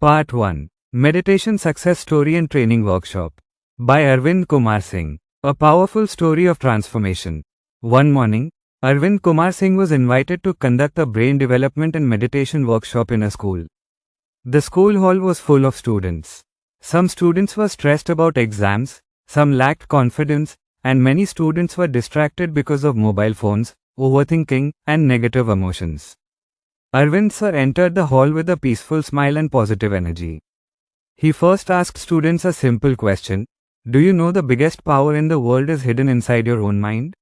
Part 1. Meditation Success Story and Training Workshop by Arvind Kumar Singh. A powerful story of transformation. One morning, Arvind Kumar Singh was invited to conduct a brain development and meditation workshop in a school. The school hall was full of students. Some students were stressed about exams, some lacked confidence, and many students were distracted because of mobile phones, overthinking, and negative emotions. Arvind Sir entered the hall with a peaceful smile and positive energy. He first asked students a simple question: do you know the biggest power in the world is hidden inside your own mind?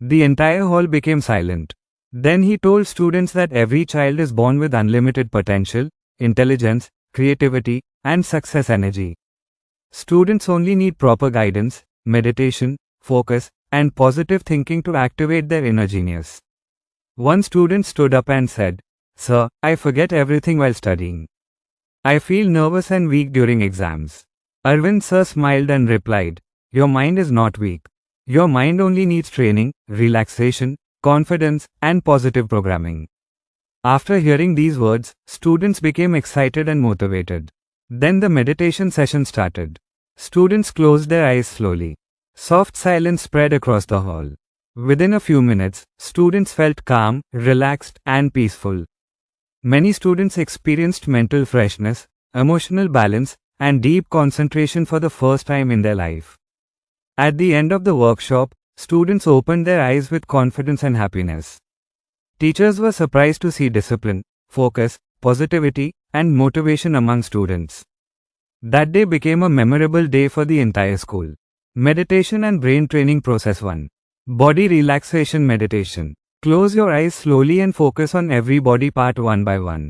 The entire hall became silent. Then he told students that every child is born with unlimited potential, intelligence, creativity, and success energy. Students only need proper guidance, meditation, focus, and positive thinking to activate their inner genius. One student stood up and said, "Sir, I forget everything while studying. I feel nervous and weak during exams." Arvind Sir smiled and replied, "Your mind is not weak. Your mind only needs training, relaxation, confidence, and positive programming." After hearing these words, students became excited and motivated. Then the meditation session started. Students closed their eyes slowly. Soft silence spread across the hall. Within a few minutes, students felt calm, relaxed, and peaceful. Many students experienced mental freshness, emotional balance, and deep concentration for the first time in their life. At the end of the workshop, students opened their eyes with confidence and happiness. Teachers were surprised to see discipline, focus, positivity, and motivation among students. That day became a memorable day for the entire school. Meditation and Brain Training Process 1. Body Relaxation Meditation. Close your eyes slowly and focus on every body part one by one.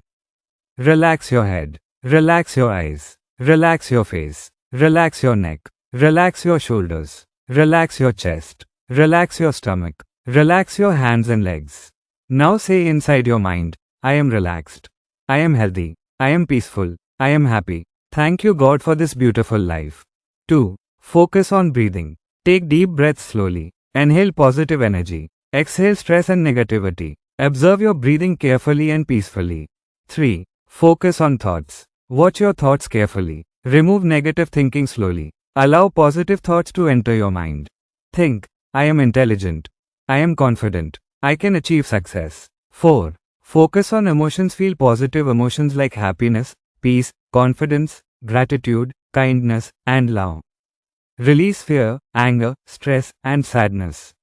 Relax your head. Relax your eyes. Relax your face. Relax your neck. Relax your shoulders. Relax your chest. Relax your stomach. Relax your hands and legs. Now say inside your mind, "I am relaxed. I am healthy. I am peaceful. I am happy. Thank you God for this beautiful life." 2. Focus on breathing. Take deep breaths slowly. Inhale positive energy. Exhale stress and negativity. Observe your breathing carefully and peacefully. 3. Focus on thoughts. Watch your thoughts carefully. Remove negative thinking slowly. Allow positive thoughts to enter your mind. Think, "I am intelligent. I am confident. I can achieve success." 4. Focus on emotions. Feel positive emotions like happiness, peace, confidence, gratitude, kindness, and love. Release fear, anger, stress, and sadness.